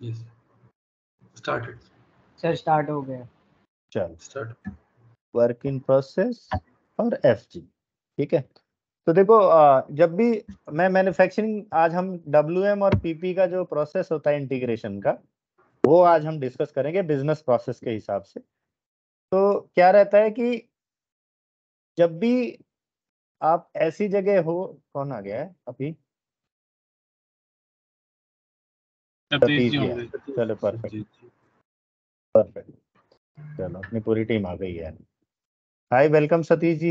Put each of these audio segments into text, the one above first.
Yes. Started. Sir start हो गया। चल Start. वर्क इन प्रोसेस और FG, ठीक है। तो देखो जब भी मैं मैन्युफैक्चरिंग, आज हम WM और PP का जो प्रोसेस होता है इंटीग्रेशन का, वो आज हम डिस्कस करेंगे बिजनेस प्रोसेस के हिसाब से। तो क्या रहता है कि जब भी आप ऐसी जगह हो, कौन आ गया है अभी? सतीश जी आए। चलो परफेक्ट परफेक्ट, चलो अपनी पूरी टीम आ गई है। Hi welcome Satish ji.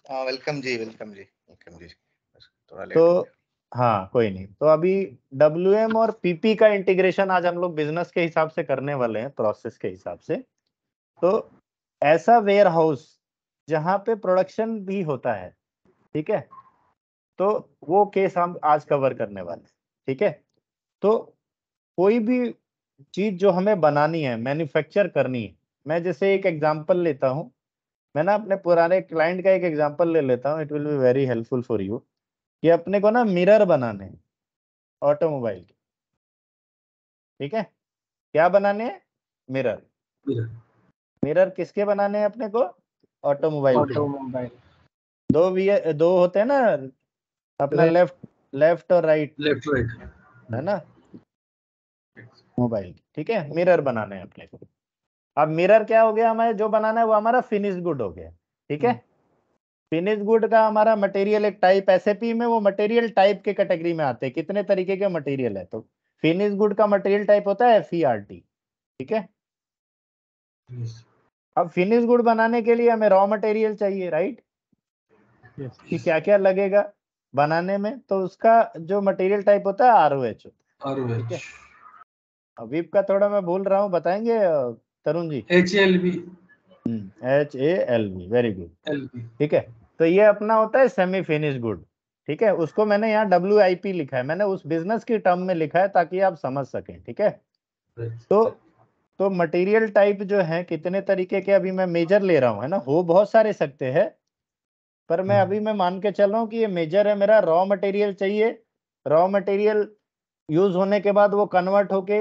Welcome जी, वेलकम जी, वेलकम जी। थोड़ा लेट तो हो गया। हाँ कोई नहीं, तो अभी WM और PP का इंटीग्रेशन आज हम लोग बिजनेस के हिसाब से करने वाले हैं, प्रोसेस के हिसाब से। तो ऐसा वेयर हाउस जहाँ पे प्रोडक्शन भी होता है, ठीक है, तो वो केस हम आज कवर करने वाले हैं, ठीक है। तो कोई भी चीज जो हमें बनानी है, मैन्युफैक्चर करनी है, मैं जैसे एक एग्जांपल लेता हूँ, मैं ना अपने पुराने क्लाइंट का एक एग्जांपल ले लेता हूँ, it will be very helpful for you. कि अपने को ना मिरर बनाने हैं ऑटोमोबाइल के, ठीक है। क्या बनाने हैं? मिरर। Mirror. मिरर किसके बनाने हैं अपने को? ऑटोमोबाइल के। ऑटोमोबाइल दो होते हैं ना अपना, लेफ्ट और राइट, Left, right. है ना, मोबाइल, ठीक है। मिरर बनाने हैं अपने को। अब मिरर क्या हो गया, हमें जो बनाना है वो हमारा फिनिश गुड हो गया, ठीक है। फिनिश गुड का हमारा मटेरियल एक टाइप, SAP में वो मटेरियल टाइप के कैटेगरी में आते हैं, कितने तरीके के मटेरियल है। तो फिनिश गुड का मटेरियल टाइप होता है FERT, ठीक है। Yes. अब फिनिश गुड बनाने के लिए हमें रॉ मटेरियल चाहिए, राइट, कि क्या क्या लगेगा बनाने में। तो उसका जो मटेरियल टाइप होता है ROH, ठीक है। ROH. अब विप का थोड़ा मैं भूल रहा हूँ, बताएंगे Tarun ji? HLB. HALV, very good, LB. ठीक है। तो ये अपना होता है सेमी फिनिश गुड, ठीक है। उसको मैंने यहाँ WIP लिखा है, मैंने उस बिजनेस की टर्म में लिखा है ताकि आप समझ सकें, ठीक है। Right. तो मटेरियल टाइप जो है कितने तरीके के अभी मैं मेजर ले रहा हूँ, है ना, हो बहुत सारे सकते हैं, पर मैं अभी मैं मान के चल रहा हूँ कि ये मेजर है मेरा। रॉ मटेरियल चाहिए, रॉ मटेरियल यूज होने के बाद वो कन्वर्ट होके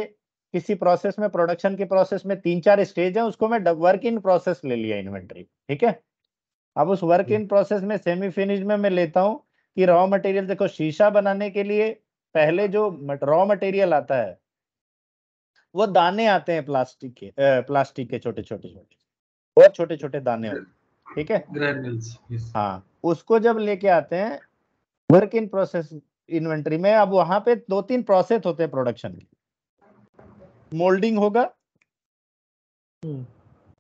किसी प्रोसेस में, प्रोडक्शन के प्रोसेस में 3-4 स्टेज है, उसको मैं वर्क इन प्रोसेस ले लिया इन्वेंट्री, ठीक है। अब उस वर्क इन प्रोसेस में सेमी फिनिश में मैं लेता हूँ कि रॉ मटेरियल, देखो शीशा बनाने के लिए पहले जो रॉ मटेरियल आता है वो दाने आते हैं प्लास्टिक के छोटे छोटे बहुत छोटे छोटे दाने होते हैं, ठीक है। Granules. Yes. हाँ, उसको जब लेके आते हैं वर्क इन प्रोसेस इन्वेंट्री में, अब वहां पे 2-3 प्रोसेस होते हैं प्रोडक्शन के। मोल्डिंग होगा,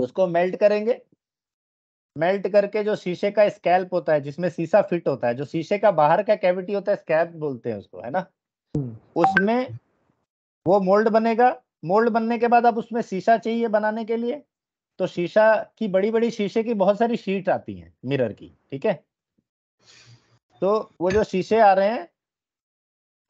उसको मेल्ट करेंगे, मेल्ट करके जो शीशे का स्कैल्प होता है जिसमें शीशा फिट होता है, जो शीशे का बाहर का कैविटी होता है, स्कैल्प बोलते हैं उसको, है ना, उसमें वो मोल्ड बनेगा। मोल्ड बनने के बाद अब उसमें शीशा चाहिए बनाने के लिए, तो शीशा की बड़ी बड़ी शीशे की बहुत सारी शीट आती हैं मिरर की, ठीक है। तो वो जो शीशे आ रहे हैं,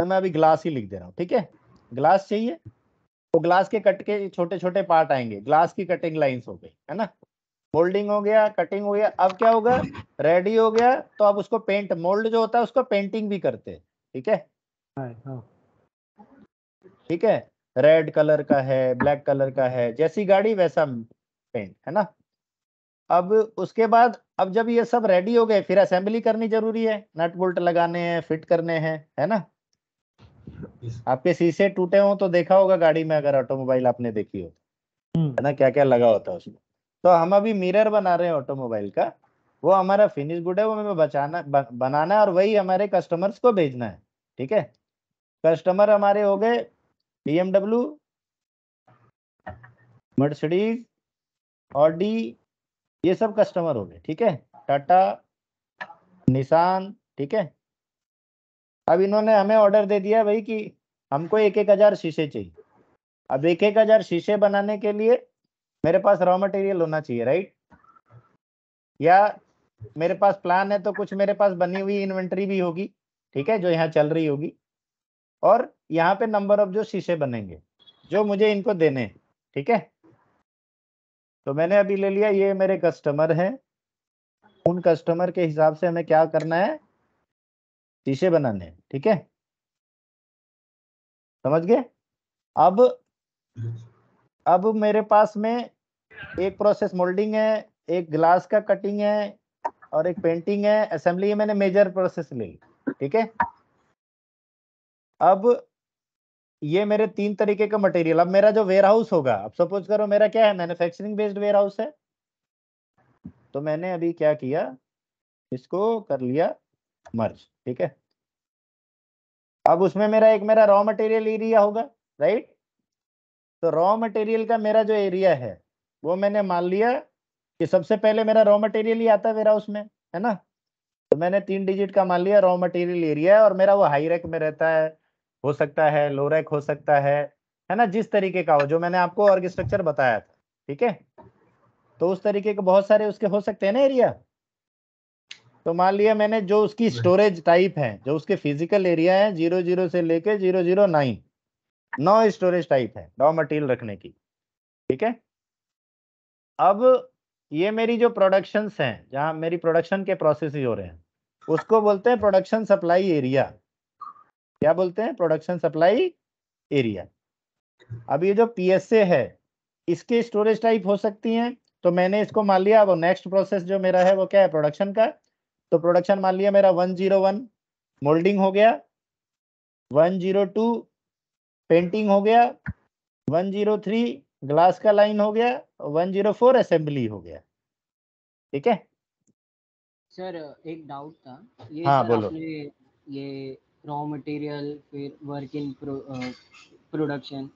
तो मैं अभी ग्लास ही लिख दे रहा हूँ, ठीक है। ग्लास चाहिए, तो ग्लास के कट के छोटे छोटे पार्ट आएंगे, ग्लास की कटिंग लाइंस हो गई, है ना। मोल्डिंग हो गया, कटिंग हो गया, अब क्या होगा, रेडी हो गया, तो अब उसको पेंट, मोल्ड जो होता है उसको पेंटिंग भी करते हैं, ठीक है। ठीक है, रेड कलर का है, ब्लैक कलर का है, जैसी गाड़ी वैसा पेंट, है ना। अब उसके बाद, अब जब ये सब रेडी हो गए, फिर असेंबली करनी जरूरी है, नट बोल्ट लगाने हैं, फिट करने हैं, है ना। आपके शीशे टूटे हो तो देखा होगा गाड़ी में, अगर ऑटोमोबाइल आपने देखी हो, है ना, क्या क्या लगा होता है उसमें। तो हम अभी मिरर बना रहे हैं ऑटोमोबाइल का, वो हमारा फिनिश गुड है, वो हमें बनाना है और वही हमारे कस्टमर्स को भेजना है, ठीक है। कस्टमर हमारे हो गए BMW, मर्सिडीज, ऑडी, ये सब कस्टमर हो गए, ठीक है। टाटा, निसान, ठीक है। अब इन्होंने हमें ऑर्डर दे दिया भाई कि हमको 1,000 शीशे चाहिए। अब 1,000 शीशे बनाने के लिए मेरे पास रॉ मटेरियल होना चाहिए, राइट। या मेरे पास प्लान है तो कुछ मेरे पास बनी हुई इन्वेंट्री भी होगी, ठीक है, जो यहाँ चल रही होगी, और यहाँ पे नंबर ऑफ जो शीशे बनेंगे जो मुझे इनको देने हैं, ठीक है। तो मैंने अभी ले लिया, ये मेरे कस्टमर हैं, उन कस्टमर के हिसाब से हमें क्या करना है, शीशे बनाने हैं, ठीक है, समझ गए। अब मेरे पास में एक प्रोसेस मोल्डिंग है, एक ग्लास का कटिंग है और एक पेंटिंग है, असेंबली है, मैंने मेजर प्रोसेस ले ली, ठीक है। अब ये मेरे 3 तरीके का मटेरियल, अब मेरा जो वेयर हाउस होगा, अब सपोज करो मेरा क्या है, मैन्युफैक्चरिंग बेस्ड वेयर हाउस है, तो मैंने अभी क्या किया, इसको कर लिया मर्ज, ठीक है। अब उसमें मेरा रॉ मटेरियल एरिया होगा, राइट। तो रॉ मटेरियल का मेरा जो एरिया है वो मैंने मान लिया कि सबसे पहले मेरा रॉ मटेरियल ही आता है वेयर हाउस में, है ना। तो मैंने 3 डिजिट का मान लिया रॉ मटेरियल एरिया, और मेरा वो हाई रैक में रहता है, हो सकता है लो रैक हो सकता है ना, जिस तरीके का हो, जो मैंने आपको ऑर्ग स्ट्रक्चर बताया था, ठीक है। तो उस तरीके के बहुत सारे उसके हो सकते हैं ना एरिया। तो मान लिया मैंने जो उसकी स्टोरेज टाइप है, जो उसके फिजिकल एरिया है 00 से लेके 009 9 स्टोरेज टाइप है रॉ मटेरियल रखने की, ठीक है। अब ये मेरी जो प्रोडक्शंस हैं, जहां मेरी प्रोडक्शन के प्रोसेस हो रहे हैं, उसको बोलते हैं प्रोडक्शन सप्लाई एरिया। क्या बोलते हैं? Production supply area. अब ये जो पीएसए है, इसके स्टोरेज टाइप हो सकती हैं, तो मैंने इसको मान लिया। अब नेक्स्ट प्रोसेस जो मेरा है वो क्या है? प्रोडक्शन का। तो प्रोडक्शन मान लिया मेरा 101 मोल्डिंग हो गया, 102 पेंटिंग हो गया, 103 ग्लास का लाइन हो गया, 104 असेंबली हो गया, ठीक है। सर एक डाउट था ये, हाँ, सर बोलो। आपने ये रॉ मटेरियल फिर वर्क इन प्रोडक्शन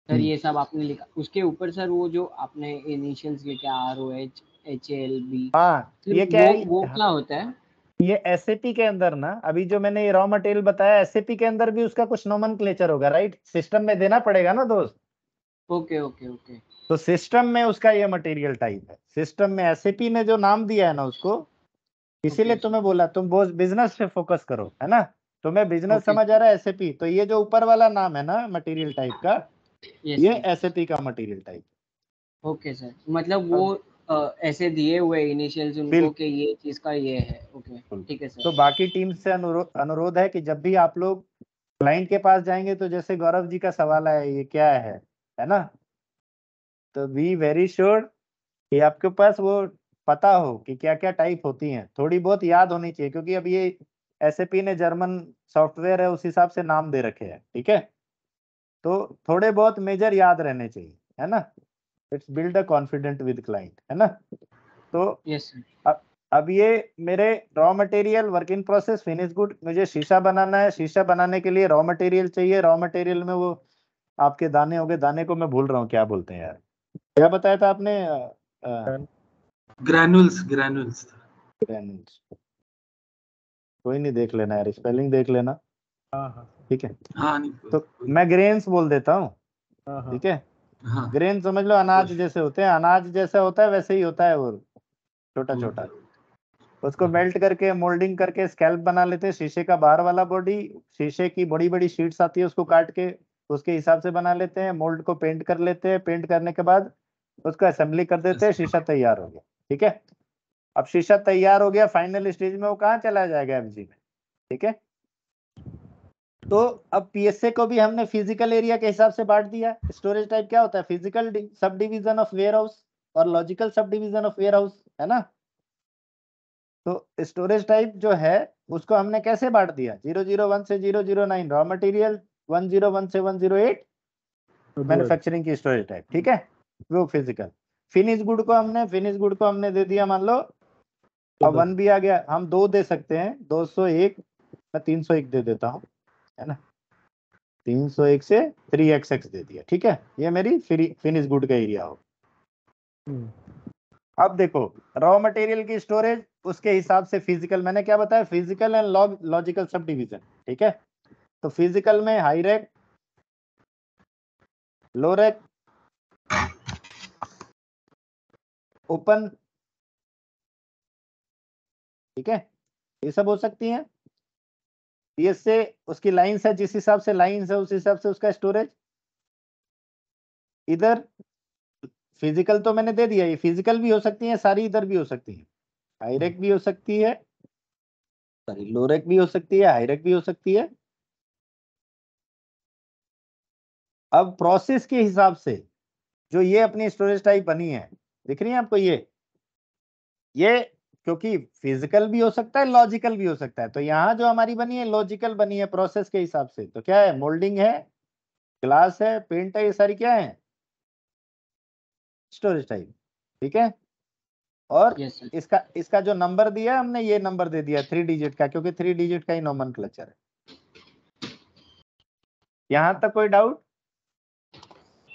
सर ये सब आपने लिखा, उसके ऊपर सर वो जो आपने इनिशियल्स लिखे ROH HALB, हाँ, ये क्या है? वो क्या होता है? ये एसएपी के अंदर ना, अभी जो मैंने ये रॉ मटेरियल बताया, एसएपी के अंदर भी उसका कुछ नोमेनक्लेचर होगा, राइट। सिस्टम में देना पड़ेगा ना दोस्त। Okay okay okay. तो सिस्टम में उसका ये मटेरियल टाइप है, सिस्टम में एसएपी ने जो नाम दिया है ना उसको, इसीलिए तुम्हें बोला तुम बिजनेस पे फोकस करो, है ना। तुम्हें बिजनेस ओके समझ आ रहा है, एसएपी। तो ये जो ऊपर वाला नाम है ना मटेरियल टाइप का, यस ये सर। एसएपी का मटेरियल टाइप। ओके सर, मतलब वो ऐसे दिए हुए इनिशियल्स उनको कि ये चीज का ये है। ओके ठीक है सर। तो बाकी टीम से अनुरोध है कि जब भी आप लोग क्लाइंट के पास जाएंगे, तो जैसे गौरव जी का सवाल है ये क्या है ना, तो बी वेरी श्योर कि आपके पास वो पता हो कि क्या क्या टाइप होती हैं, थोड़ी बहुत याद होनी चाहिए, क्योंकि अब ये एसएपी ने जर्मन सॉफ्टवेयर है, उस हिसाब से नाम दे रखे हैं, ठीक है। तो थोड़े बहुत मेजर याद रहने चाहिए, है ना। It's build a confident with client, है ना। तो यस सर। अब ये मेरे raw material work in process finish good, मुझे शीशा बनाना है। शीशा बनाने के लिए रॉ मटेरियल चाहिए। रॉ मटेरियल में वो आपके दाने हो गए, दाने को मैं भूल रहा हूँ क्या बोलते हैं यार, क्या बताया था आपने? ग्रैनुल्स। ग्रैन्यूल्स। कोई नहीं, देख लेना यार, स्पेलिंग देख लेना, ठीक है। हाँ नहीं तो मैं ग्रेन्स बोल देता हूँ, ठीक है। हाँ ग्रेन समझ लो, अनाज जैसे होते हैं, अनाज जैसा होता है वैसे ही होता है वो, छोटा छोटा। उसको मेल्ट करके मोल्डिंग करके स्कैल्प बना लेते हैं। शीशे का बाहर वाला बॉडी, शीशे की बड़ी बड़ी शीट्स आती है, उसको काट के उसके हिसाब से बना लेते हैं। मोल्ड को पेंट कर लेते हैं, पेंट करने के बाद उसको असेंबली कर देते हैं, शीशा तैयार हो गया, ठीक है। अब शीशा तैयार हो गया, फाइनल स्टेज में वो कहाँ चला जाएगा? एफजी में, ठीक है। तो अब पीएसए को भी हमने फिजिकल एरिया के हिसाब से बांट दिया। स्टोरेज टाइप क्या होता है? Physical subdivision of warehouse और logical subdivision of warehouse, है ना। तो स्टोरेज टाइप जो है उसको हमने कैसे बांट दिया? 001 से 009 रॉ मटेरियल, 101 से 108 मैन्युफैक्चरिंग की स्टोरेज टाइप, ठीक है। वो फिजिकल। फिनिश गुड को हमने दे दिया, मान लो अब 1 भी आ गया, हम 2 दे सकते हैं, 201, मैं 301 दे देता हूँ, है ना। 301 से 3xx दे दिया, ठीक है। ये मेरी फिनिश गुड का एरिया हो। अब देखो, रॉ मटेरियल की स्टोरेज उसके हिसाब से फिजिकल, मैंने क्या बताया? Physical and logical sub division, ठीक है। तो फिजिकल में हाई रैक, लो रैक, ओपन, ठीक है, ये सब हो सकती हैं। पीएस से उसकी लाइंस है, जिस हिसाब से लाइंस है उस हिसाब से उसका स्टोरेज। इधर फिजिकल तो मैंने दे दिया, ये फिजिकल भी हो सकती है सारी, इधर भी हो सकती है। हाई रैक भी हो सकती है, सॉरी लो रैक भी हो सकती है, हाई रैक भी हो सकती है। अब प्रोसेस के हिसाब से जो ये अपनी स्टोरेज टाइप बनी है, दिख रही है आपको ये क्योंकि फिजिकल भी हो सकता है, लॉजिकल भी हो सकता है, तो यहाँ जो हमारी बनी है लॉजिकल बनी है प्रोसेस के हिसाब से। तो क्या है, मोल्डिंग है, ग्लास है, पेंट है, ये सारी क्या है, स्टोरेज टाइप। ठीक है, और यस सर। इसका जो नंबर दिया है हमने, ये नंबर दे दिया 3 डिजिट का, क्योंकि 3 डिजिट का ही नोमेनक्लेचर है। यहाँ तक कोई डाउट?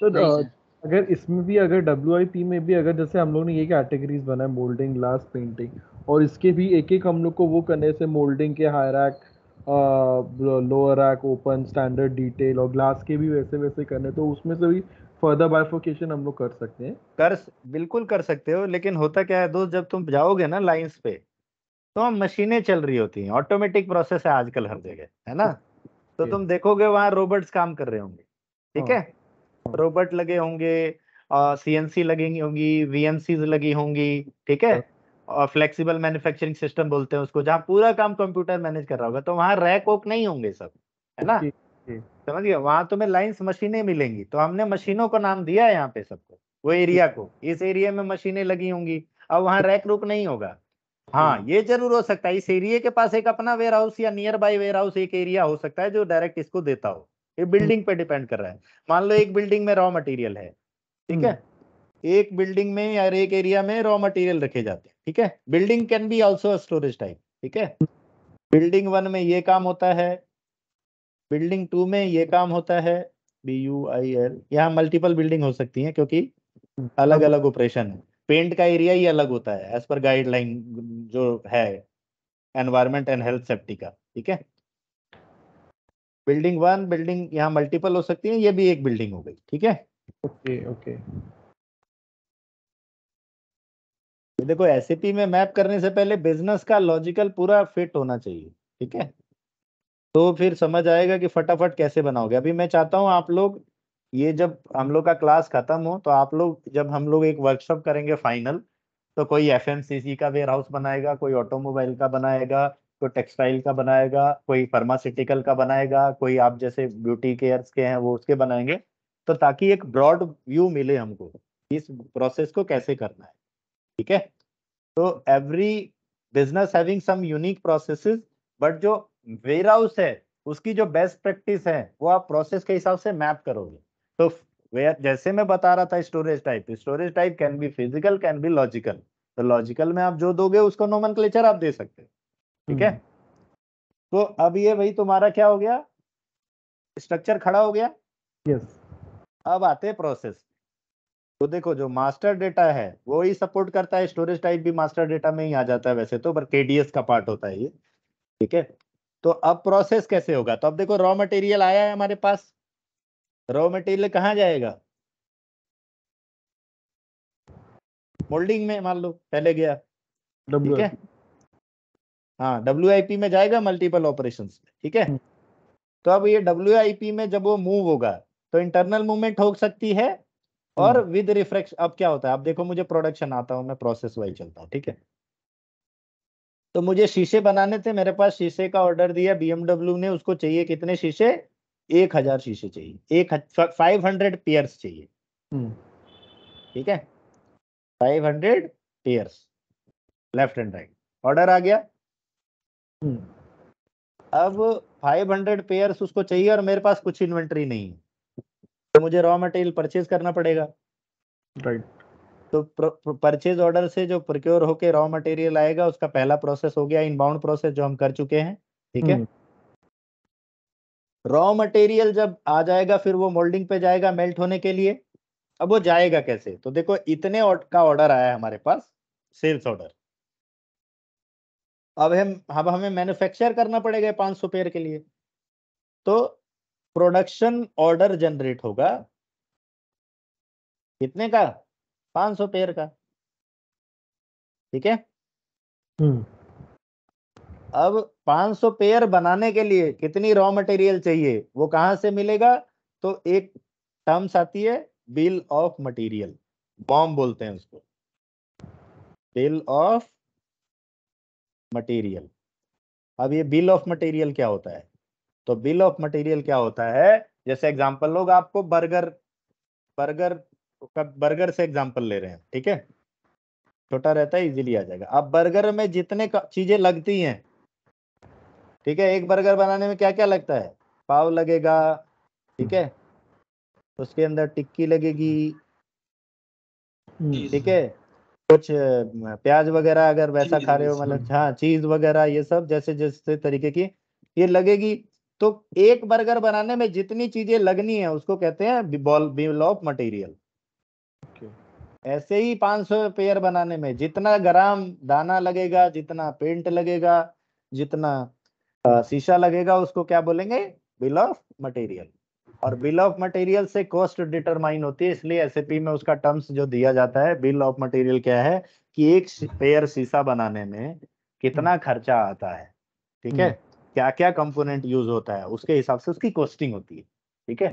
तो नहीं सर। अगर इसमें भी, अगर WIP में भी, अगर जैसे हम लोग ने ये कैटेगरीज बनाए, मोल्डिंग, ग्लास, पेंटिंग, और इसके भी एक एक हम लोग को वो करने से, मोल्डिंग के high rack, lower rack, open, standard, detail, और ग्लास के भी वैसे वैसे करने, तो उसमें से भी फर्दर बाइफर्केशन हम लोग कर सकते हैं। बिल्कुल कर सकते हो, लेकिन होता क्या है दोस्त, जब तुम जाओगे ना लाइंस पे, तो मशीनें चल रही होती हैं, ऑटोमेटिक प्रोसेस है आजकल हर जगह, है ना। तो तुम देखोगे वहां रोबोट्स काम कर रहे होंगे, ठीक है, रोबोट लगे होंगे, CNC लगेंगी होंगी, VNCs लगी होंगी, ठीक है, और फ्लेक्सिबल मैन्युफैक्चरिंग सिस्टम बोलते हैं उसको, जहाँ पूरा काम कंप्यूटर मैनेज कर रहा होगा। तो वहाँ रैक वोक नहीं होंगे सब, है ना, समझ गए, वहां तुम्हें लाइंस मशीनें मिलेंगी। तो हमने मशीनों को नाम दिया है यहाँ पे सबको, वो एरिया को, इस एरिया में मशीनें लगी होंगी, अब वहाँ रैक रूप नहीं होगा। हाँ, ये जरूर हो सकता है इस एरिया के पास एक अपना वेयर हाउस या नियर बाय वेयर हाउस एक एरिया हो सकता है जो डायरेक्ट इसको देता हो। ये बिल्डिंग पे डिपेंड कर रहा है। मान लो एक बिल्डिंग में रॉ मटेरियल है, ठीक है, एक बिल्डिंग में या एक एरिया में रॉ मटेरियल रखे जाते हैं, ठीक है, building can be also storage type, ठीक है। बिल्डिंग 1 में ये काम होता है, बिल्डिंग 2 में ये काम होता है, BUIL। यहाँ मल्टीपल बिल्डिंग हो सकती हैं क्योंकि अलग अलग ऑपरेशन है। पेंट का एरिया ही अलग होता है एज पर गाइडलाइन जो है एनवायरमेंट एंड हेल्थ सेफ्टी का, ठीक है। बिल्डिंग 1 बिल्डिंग यहाँ मल्टीपल हो सकती है, ये भी एक बिल्डिंग हो गई, ठीक है। ओके। देखो SAP में मैप करने से पहले बिजनेस का लॉजिकल पूरा फिट होना चाहिए, ठीक है, तो फिर समझ आएगा कि फटाफट कैसे बनाओगे। अभी मैं चाहता हूँ आप लोग, ये जब हम लोग का क्लास खत्म हो तो आप लोग, जब हम लोग एक वर्कशॉप करेंगे फाइनल, तो कोई FMCG का वेयर हाउस बनाएगा, कोई ऑटोमोबाइल का बनाएगा, कोई टेक्सटाइल का बनाएगा, कोई फार्मास्यूटिकल का बनाएगा, कोई आप जैसे ब्यूटी केयर्स के हैं वो उसके बनाएंगे, तो ताकि एक ब्रॉड व्यू मिले हमको इस प्रोसेस को कैसे करना है, ठीक है। तो every business having some unique processes, but जो वेयर हाउस है उसकी जो बेस्ट प्रैक्टिस है वो आप प्रोसेस के हिसाब से मैप करोगे। तो वेयर, जैसे मैं बता रहा था, storage type can be physical, can be logical. तो लॉजिकल में आप जो दोगे उसको नोमेनक्लेचर आप दे सकते हो, ठीक है। तो अब ये भाई तुम्हारा क्या हो गया, स्ट्रक्चर खड़ा हो गया। यस। अब आते हैं प्रोसेस। तो देखो जो मास्टर डेटा है वो ही सपोर्ट करता है, स्टोरेज टाइप भी मास्टर डेटा में ही आ जाता है वैसे तो, पर KDS का पार्ट होता है ये, ठीक है। तो अब प्रोसेस कैसे होगा, तो अब देखो रॉ मटेरियल आया है हमारे पास, रॉ मटेरियल कहाँ जाएगा, मोल्डिंग में मान लो पहले गया, ठीक है, हाँ WIP में जाएगा मल्टीपल ऑपरेशंस में, ठीक है। तो अब ये WIP में जब वो मूव होगा तो इंटरनल मूवमेंट हो सकती है और विद रिफ्रेक्शन। अब क्या होता है, अब देखो मुझे प्रोडक्शन आता हूँ, मैं प्रोसेस वाइज चलता हूँ, ठीक है। तो मुझे शीशे बनाने थे, मेरे पास शीशे का ऑर्डर दिया BMW ने, उसको चाहिए कितने शीशे, 1000 शीशे चाहिए, 500 पेयर्स चाहिए, ठीक है, 500 pairs, left and right, order आ गया। अब 500 पेयर्स उसको चाहिए और मेरे पास कुछ इन्वेंट्री नहीं है, तो मुझे रॉ मटेरियल परचेज करना पड़ेगा, राइट। तो परचेज ऑर्डर से जो प्रोक्योर होके रॉ मटेरियल आएगा उसका पहला प्रोसेस हो गया इनबाउंड प्रोसेस, जो हम कर चुके हैं, ठीक है। रॉ मटेरियल जब आ जाएगा फिर वो मोल्डिंग पे जाएगा मेल्ट होने के लिए। अब वो जाएगा कैसे, तो देखो इतने का ऑर्डर आया है हमारे पास, सेल्स ऑर्डर। अब हमें मैन्युफैक्चर करना पड़ेगा 500 पेयर के लिए, तो प्रोडक्शन ऑर्डर जनरेट होगा कितने का, 500 पेयर का, ठीक है। अब 500 पेयर बनाने के लिए कितनी रॉ मटेरियल चाहिए, वो कहां से मिलेगा, तो एक टर्म्स आती है बिल ऑफ मटेरियल, बॉम बोलते हैं उसको, बिल ऑफ मटेरियल। अब ये बिल ऑफ मटेरियल क्या होता है, तो बिल ऑफ मटेरियल क्या होता है, जैसे एग्जांपल लोग आपको बर्गर बर्गर से एग्जांपल ले रहे हैं, ठीक है, छोटा रहता है इजीली आ जाएगा। अब बर्गर में जितने चीजें लगती हैं, ठीक है, एक बर्गर बनाने में क्या क्या लगता है, पाव लगेगा, ठीक है, उसके अंदर टिक्की लगेगी, ठीक है, कुछ प्याज वगैरह अगर वैसा चीज खा रहे हो, बस, मतलब हाँ चीज वगैरह ये सब जैसे जैसे तरीके की ये लगेगी। तो एक बर्गर बनाने में जितनी चीजें लगनी है उसको कहते हैं बिल ऑफ मटेरियल। ऐसे ही 500 पेयर बनाने में जितना ग्राम दाना लगेगा, जितना पेंट लगेगा, जितना शीशा लगेगा, उसको क्या बोलेंगे, बिल ऑफ मटेरियल। और बिल ऑफ मटेरियल से कॉस्ट डिटरमाइन होती है, इसलिए एसएपी में उसका टर्म्स जो दिया जाता है, बिल ऑफ मटेरियल क्या है कि एक पेयर शीशा बनाने में कितना खर्चा आता है, ठीक है, क्या क्या कंपोनेंट यूज होता है, उसके हिसाब से उसकी कॉस्टिंग होती है, ठीक है,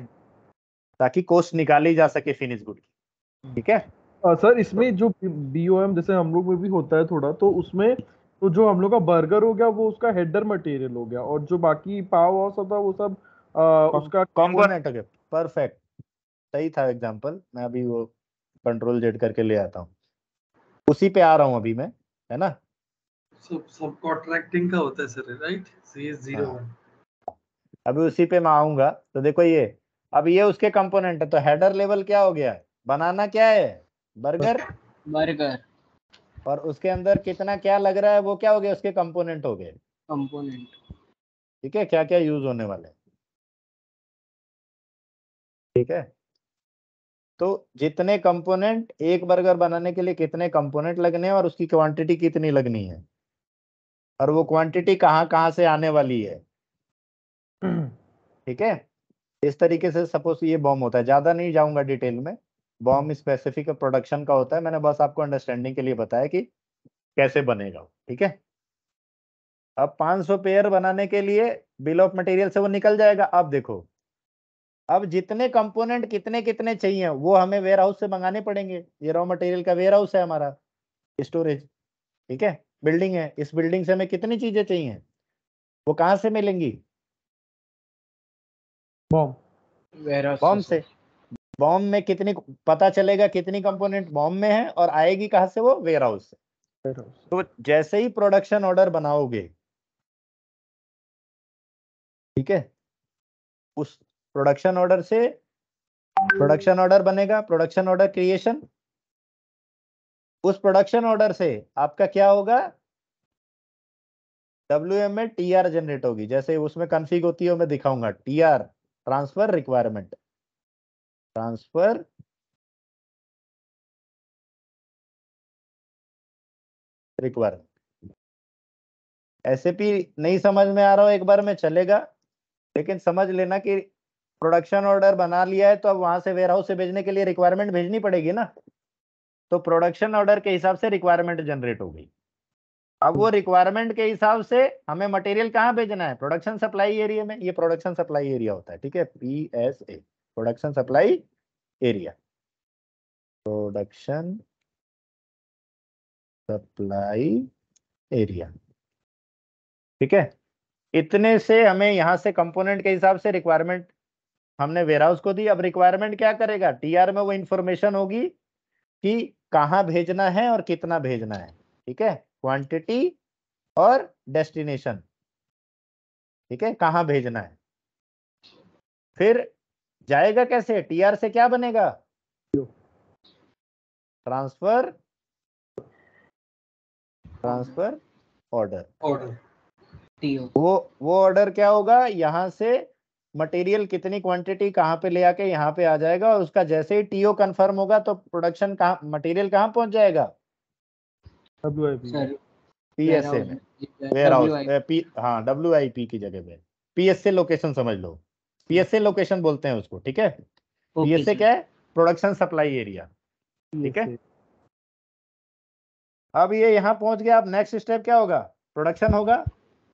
ताकि कॉस्ट निकाली जा सके फिनिश गुड की, ठीक है। सर इसमें जो बीओएम जैसे हम लोग में भी होता है थोड़ा, तो उसमें तो जो हम लोग का बर्गर हो गया वो उसका हेडर मटेरियल हो गया, और जो बाकी पाव वाव सब था वो सब उसका कंपोनेंट हो गया। परफेक्ट, सही था एग्जांपल, मैं अभी वो कंट्रोल जेड करके ले आता हूँ, उसी पे आ रहा हूँ अभी मैं, है ना। सब कॉन्ट्रैक्टिंग का होता है सर, राइट, CS01। अभी उसी पे मैं आऊंगा। तो देखो ये, अब ये उसके कंपोनेंट है, तो हेडर लेवल क्या हो गया, बनाना क्या है, बर्गर, बर्गर और उसके अंदर कितना क्या लग रहा है वो क्या हो गया, उसके कंपोनेंट हो गए, कंपोनेंट। ठीक है, क्या क्या यूज होने वाले हैं, ठीक है। तो जितने कंपोनेंट, एक बर्गर बनाने के लिए कितने कंपोनेंट लगने हैं और उसकी क्वांटिटी कितनी लगनी है, और वो क्वांटिटी कहाँ कहाँ से आने वाली है, ठीक है। इस तरीके से सपोज ये बॉम्ब होता है, ज्यादा नहीं जाऊंगा डिटेल में, बॉम्ब स्पेसिफिक प्रोडक्शन का होता है, मैंने बस आपको अंडरस्टैंडिंग के लिए बताया कि कैसे बनेगा, ठीक है। अब 500 पेयर बनाने के लिए बिल ऑफ मटेरियल से वो निकल जाएगा। अब देखो, अब जितने कंपोनेंट कितने कितने चाहिए वो हमें वेयर हाउस से मंगाने पड़ेंगे। ये रॉ मटेरियल का वेयर हाउस है हमारा, स्टोरेज, ठीक है, बिल्डिंग है, इस बिल्डिंग से हमें कितनी चीजें चाहिए, वो कहाँ से मिलेंगी, बॉम्ब से। बॉम्ब में कितनी, पता चलेगा कितनी कंपोनेंट बॉम्ब में है, और आएगी कहाँ से, वो वेयर हाउस से। तो जैसे ही प्रोडक्शन ऑर्डर बनाओगे, ठीक है, उस प्रोडक्शन ऑर्डर से प्रोडक्शन ऑर्डर बनेगा, प्रोडक्शन ऑर्डर क्रिएशन, उस प्रोडक्शन ऑर्डर से आपका क्या होगा, WM में TR जनरेट होगी, जैसे उसमें कॉन्फ़िग होती है मैं दिखाऊंगा, TR transfer requirement, transfer requirement. SAP नहीं समझ में आ रहा हो एक बार में चलेगा, लेकिन समझ लेना कि प्रोडक्शन ऑर्डर बना लिया है तो अब वहां से वेयर हाउस से भेजने के लिए रिक्वायरमेंट भेजनी पड़ेगी ना, तो प्रोडक्शन ऑर्डर के हिसाब से रिक्वायरमेंट जनरेट हो गई। अब वो रिक्वायरमेंट के हिसाब से हमें मटेरियल कहाँ भेजना है, प्रोडक्शन सप्लाई एरिया में, ये प्रोडक्शन सप्लाई एरिया होता है, ठीक है, PSA, production supply area, production supply area, ठीक है। इतने से हमें यहाँ से कंपोनेंट के हिसाब से रिक्वायरमेंट हमने वेयरहाउस को दी। अब रिक्वायरमेंट क्या करेगा, TR में वो इंफॉर्मेशन होगी कि कहाँ भेजना है और कितना भेजना है, ठीक है, क्वांटिटी और डेस्टिनेशन, ठीक है, कहाँ भेजना है। फिर जाएगा कैसे, TR से क्या बनेगा, ट्रांसफर ऑर्डर। वो ऑर्डर क्या होगा, यहाँ से मटेरियल कितनी क्वांटिटी कहाँ पे ले आके यहाँ पे आ जाएगा, और उसका जैसे ही TO कंफर्म होगा तो प्रोडक्शन कहाँ, मटेरियल कहाँ पहुंच जाएगा, PSA में, वेयर हाउस, हाँ WIP की जगह पे, PSA लोकेशन समझ लो, PSA लोकेशन बोलते हैं उसको, ठीक है। PSA क्या है, प्रोडक्शन सप्लाई एरिया, ठीक है। अब ये यहाँ पहुंच गया, अब नेक्स्ट स्टेप क्या होगा, प्रोडक्शन होगा,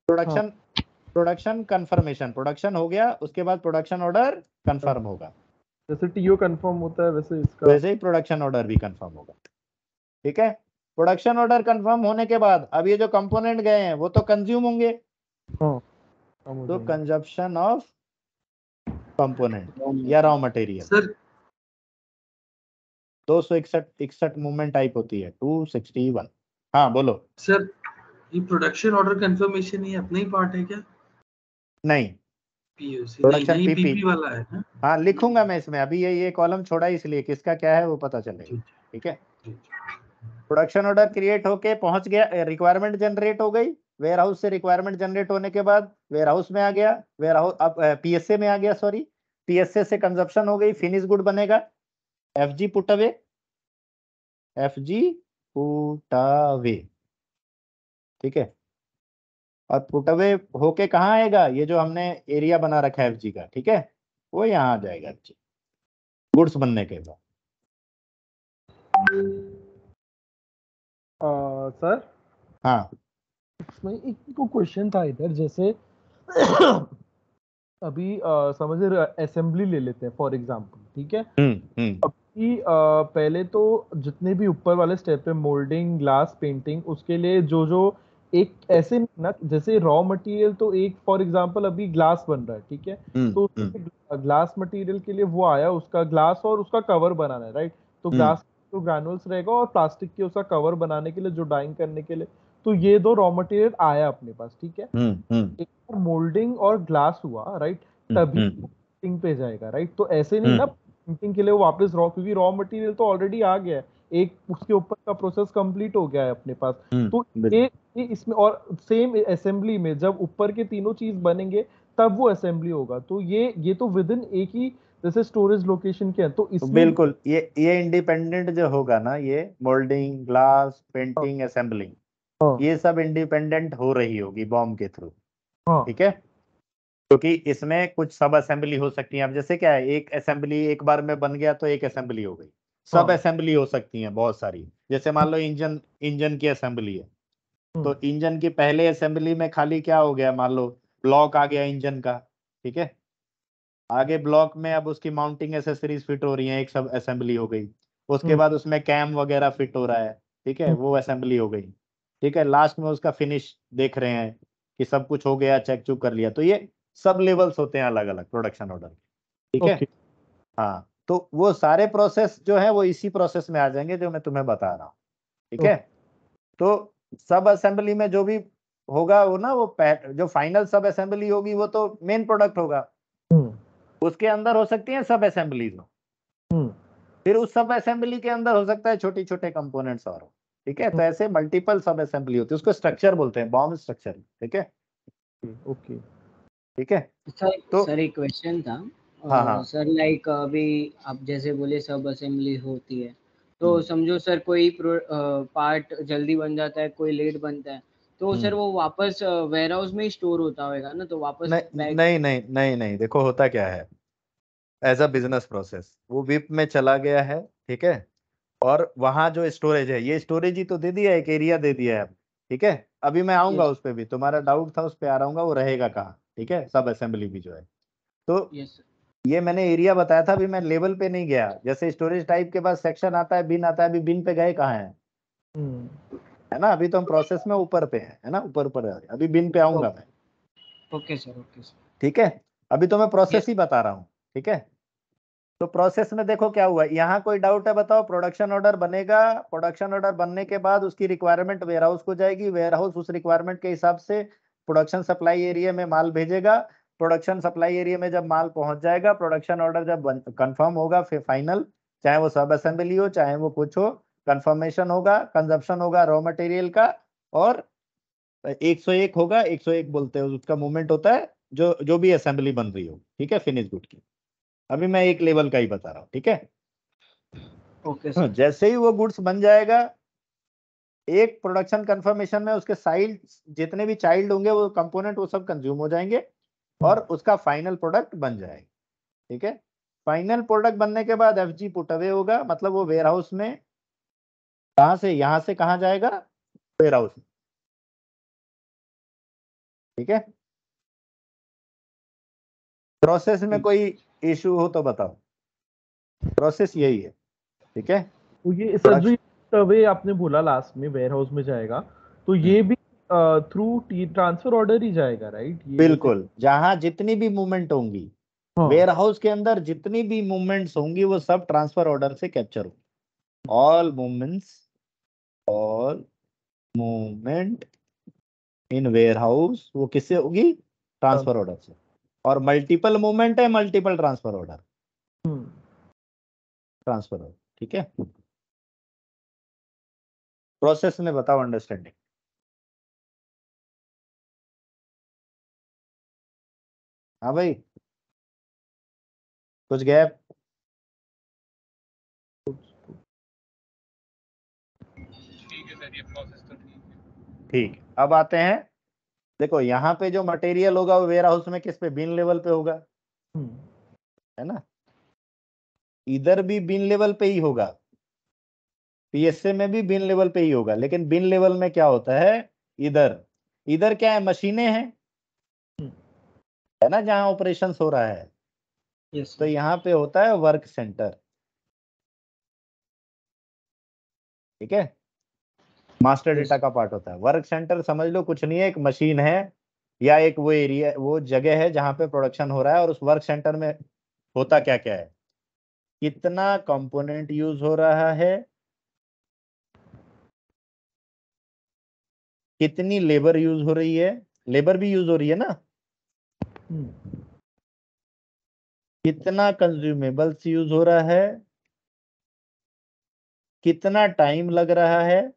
प्रोडक्शन कंफर्मेशन, प्रोडक्शन हो गया, उसके बाद प्रोडक्शन ऑर्डर कंफर्म होगा, जैसे TO कंफर्म होता है वैसे इसका, वैसे ही प्रोडक्शन ऑर्डर भी कंफर्म होगा, ठीक है। प्रोडक्शन ऑर्डर कंफर्म होने के बाद अब ये जो कंपोनेंट गए हैं वो तो कंज्यूम होंगे, तो कंजप्शन ऑफ कंपोनेंट या raw material. Sir 261 movement type होती है 261। हाँ बोलो। सर ये प्रोडक्शन ऑर्डर कंफर्मेशन ये अपना ही पार्ट है क्या? नहीं, पीओसी नहीं, प्रोडक्शन यही पीपी। पीपी वाला है ना? हाँ लिखूंगा मैं इसमें, अभी ये कॉलम छोड़ा इसलिए किसका क्या है वो पता चलेगा। जी, ठीक है, जी। प्रोडक्शन ऑर्डर क्रिएट होके पहुंच गया, रिक्वायरमेंट जनरेट हो गई, वेयर हाउस से रिक्वायरमेंट जनरेट होने के बाद वेयर हाउस में आ गया, वेयर हाउस अब पीएसए में आ गया, सॉरी पीएसए से कंजप्शन हो गई, फिनिश गुड बनेगा, FG put away, FG put away. ठीक है, और पुट अवे होके कहाँ आएगा, ये जो हमने एरिया बना रखा है एफजी का, ठीक है, वो यहाँ आ जाएगा एफजी गुड्स बनने के बाद। सर हाँ इसमें एक तो क्वेश्चन था इधर, जैसे अभी समझ असेंबली ले लेते हैं फॉर एग्जांपल, ठीक है। अभी पहले तो जितने भी ऊपर वाले स्टेप है, मोल्डिंग, ग्लास, पेंटिंग, उसके लिए जो जो एक ऐसे नहीं ना, जैसे रॉ मटेरियल तो एक फॉर एग्जांपल अभी ग्लास बन रहा है, ठीक है, तो ग्लास मटेरियल के लिए वो आया, उसका ग्लास और उसका कवर बनाना है, राइट। तो ग्लास तो ग्रैनुल्स रहेगा और प्लास्टिक के उसका कवर बनाने के लिए जो डाइंग करने के लिए, तो ये दो रॉ मटेरियल आया अपने पास, ठीक है। एक बार मोल्डिंग और ग्लास हुआ, राइट, तभी पेंटिंग पे जाएगा, राइट। तो ऐसे नहीं ना पेंटिंग के लिए वो वापस रॉ, क्योंकि रॉ मटेरियल तो ऑलरेडी आ गया है, एक उसके ऊपर का प्रोसेस कंप्लीट हो गया है अपने पास। तो ये इसमें, और सेम असेंबली में जब ऊपर के तीनों चीज बनेंगे तब वो असेंबली होगा। तो ये तो विद इन एक ही जैसे स्टोरेज लोकेशन के है, तो इसमें बिल्कुल ये इंडिपेंडेंट जो होगा ना, ये मोल्डिंग, ग्लास, पेंटिंग, असेंबलिंग, ये सब इंडिपेंडेंट हो रही होगी बॉम्ब के थ्रू। ठीक है, क्योंकि इसमें कुछ सब असेंबली हो सकती है। अब जैसे क्या है, एक असेंबली एक बार में बन गया तो एक असेंबली हो गई, सब असेंबली हो सकती है बहुत सारी। जैसे मान लो इंजन की असेंबली है, तो इंजन की पहले असेंबली में खाली क्या हो गया, मान लो ब्लॉक आ गया इंजन का, ठीक है, आगे ब्लॉक में अब उसकी माउंटिंग एसेसरीज फिट हो रही हैं, एक सब असेंबली हो गई। उसके बाद उसमें कैम वगैरह फिट हो रहा है, ठीक है, वो असेंबली हो गई। ठीक है, लास्ट में उसका फिनिश देख रहे हैं कि सब कुछ हो गया, चेक चुक कर लिया। तो ये सब लेवल्स होते हैं अलग अलग प्रोडक्शन ऑर्डर, ठीक है। हाँ, तो वो सारे प्रोसेस जो है वो इसी प्रोसेस में आ जाएंगे जो मैं तुम्हें बता रहा हूँ, ठीक है। तो सब असेंबली में जो भी होगा वो ना, वो जो फाइनल सब असेंबली होगी वो तो मेन प्रोडक्ट होगा, उसके अंदर हो सकती है सब असेंबलीज हो, फिर उस सब असेंबली के अंदर हो सकता है छोटे छोटे कंपोनेंट्स और हो, ठीक है। तो ऐसे मल्टीपल सब असेंबली होती है, उसको स्ट्रक्चर बोलते हैं, बॉम्ब स्ट्रक्चर, ठीक है। ओके, ठीक है। तो सर एक क्वेश्चन था। हाँ सर लाइक अभी आप जैसे बोले सब असेंबली होती है, तो समझो सर कोई पार्ट जल्दी बन जाता है, कोई लेट बनता है, तो सर वो वापस वेयर हाउस में ही स्टोर होता होगा ना, तो वापस नहीं, देखो होता क्या है, एज अ बिजनेस प्रोसेस वो विप में चला गया है, ठीक है, और वहां जो स्टोरेज है, ये स्टोरेज ही तो दे दिया है, एक एरिया दे दिया है, ठीक है। अभी मैं आऊंगा उस पर भी, तुम्हारा डाउट था उस पर आ रहा हूँ, वो रहेगा कहाँ, ठीक है, सब असेंबली भी जो है। तो ये मैंने एरिया बताया था, अभी मैं लेवल पे नहीं गया। जैसे स्टोरेज टाइप के पास सेक्शन आता है, बिन आता है, अभी बिन पे गए कहाँ है, है ना। अभी तो हम प्रोसेस में ऊपर पे है ना, ऊपर अभी बिन पे आऊंगा मैं। ओके सर, ठीक है, अभी तो मैं प्रोसेस ही बता रहा हूँ, ठीक है। तो प्रोसेस में देखो क्या हुआ, यहाँ कोई डाउट है बताओ। प्रोडक्शन ऑर्डर बनेगा, प्रोडक्शन ऑर्डर बनने के बाद उसकी रिक्वायरमेंट वेयर हाउस को जाएगी, वेयर हाउस उस रिक्वायरमेंट के हिसाब से प्रोडक्शन सप्लाई एरिया में माल भेजेगा। प्रोडक्शन सप्लाई एरिया में जब माल पहुंच जाएगा, प्रोडक्शन ऑर्डर जब कंफर्म होगा फिर फाइनल, चाहे वो सब असेंबली हो चाहे वो कुछ हो, कंफर्मेशन होगा, कंजप्शन होगा रॉ मटेरियल का, और 101 होगा, 101 बोलते हैं उसका मूवमेंट होता है, जो जो भी असेंबली बन रही हो, ठीक है, फिनिश गुड की। अभी मैं एक लेवल का ही बता रहा हूँ, ठीक है। Okay sir. जैसे ही वो गुड्स बन जाएगा, एक प्रोडक्शन कंफर्मेशन में उसके साइड जितने भी चाइल्ड होंगे वो कंपोनेंट वो सब कंज्यूम हो जाएंगे और उसका फाइनल प्रोडक्ट बन जाएगा, ठीक है। फाइनल प्रोडक्ट बनने के बाद एफजी पुट अवे होगा, मतलब वो वेयर हाउस में कहां से, यहां से कहां जाएगा, वेयर हाउस में, ठीक है। प्रोसेस में कोई इशू हो तो बताओ, प्रोसेस यही है, ठीक है। तो ये सर जो सर्वे आपने बोला लास्ट में वेयर हाउस में जाएगा, तो ये भी थ्रू ट्रांसफर ऑर्डर ही जाएगा, राइट? बिल्कुल, जहां जितनी भी मूवमेंट होंगी हाँ वेयर हाउस के अंदर जितनी भी मूवमेंट्स होंगी वो सब ट्रांसफर ऑर्डर से कैप्चर होंगी। All movement in warehouse वो किससे होगी? ट्रांसफर ऑर्डर से। और मल्टीपल मूवमेंट है, multiple transfer order, transfer order. ठीक है, प्रोसेस में बताओ अंडरस्टैंडिंग। हाँ भाई, कुछ गैप? ठीक है सर, ये प्रोसेस तो ठीक है। ठीक, अब आते हैं, देखो यहाँ पे जो मटेरियल होगा वो वेयर हाउस में किस पे? बिन लेवल पे होगा, है ना? इधर भी बिन लेवल पे ही होगा, पीएसए में भी बिन लेवल पे ही होगा, लेकिन बिन लेवल में क्या होता है? इधर इधर क्या है? मशीनें हैं, है ना, जहां ऑपरेशंस हो रहा है। यस तो सर। यहाँ पे होता है वर्क सेंटर। ठीक है, मास्टर Yes. डेटा का पार्ट होता है। वर्क सेंटर समझ लो कुछ नहीं है, एक मशीन है या एक वो एरिया, वो जगह है जहां पे प्रोडक्शन हो रहा है। और उस वर्क सेंटर में होता क्या क्या है? कितना कंपोनेंट यूज हो रहा है, कितनी लेबर यूज हो रही है, लेबर भी यूज हो रही है ना, कितना कंज्यूमेबल्स यूज हो रहा है, कितना टाइम लग रहा है,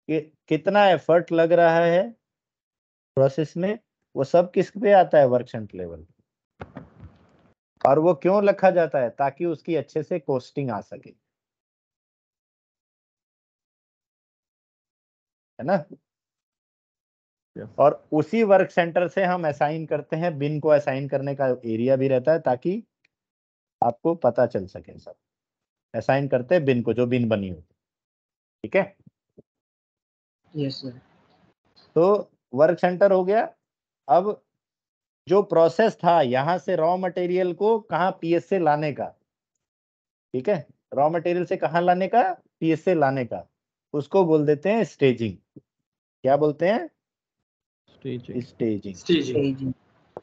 कितना एफर्ट लग रहा है प्रोसेस में, वो सब किस पे आता है? Work centre level. और वो क्यों रखा जाता है? ताकि उसकी अच्छे से कॉस्टिंग आ सके, है ना? Yes. और उसी वर्क सेंटर से हम असाइन करते हैं, बिन को असाइन करने का एरिया भी रहता है ताकि आपको पता चल सके सब। असाइन करते हैं बिन को, जो बिन बनी होती। ठीक है, यस सर। तो वर्क सेंटर हो गया। अब जो प्रोसेस था यहाँ से रॉ मटेरियल को कहाँ? पीएसए लाने का। ठीक है, रॉ मटेरियल से कहाँ लाने का? पीएसए लाने का। उसको बोल देते हैं स्टेजिंग। क्या बोलते हैं? स्टेजिंग। स्टेजिंग। स्टेजिंग। Staging.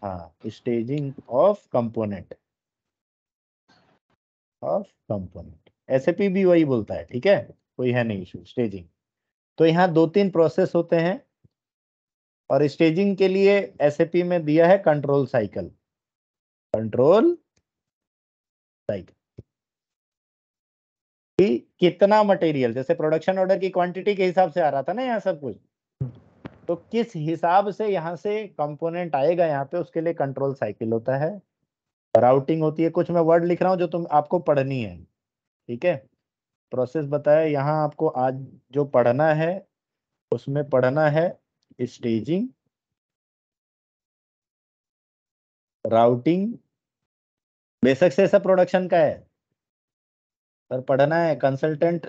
हाँ, स्टेजिंग ऑफ कंपोनेंट, एसएपी भी वही बोलता है। ठीक है, कोई है नहीं इशू, स्टेजिंग। तो यहाँ 2-3 प्रोसेस होते हैं, और स्टेजिंग के लिए एसएपी में दिया है कंट्रोल साइकिल। कंट्रोल साइकिल कि कितना मटेरियल, जैसे प्रोडक्शन ऑर्डर की क्वांटिटी के हिसाब से आ रहा था ना यहाँ सब कुछ, तो किस हिसाब से यहाँ से कंपोनेंट आएगा यहाँ पे, उसके लिए कंट्रोल साइकिल होता है, राउटिंग होती है। कुछ मैं वर्ड लिख रहा हूँ जो तुम आपको पढ़नी है। ठीक है, प्रोसेस बताया यहाँ आपको आज जो पढ़ना है, उसमें पढ़ना है स्टेजिंग, राउटिंग, बेसिक से सब प्रोडक्शन का है पर पढ़ना है। कंसल्टेंट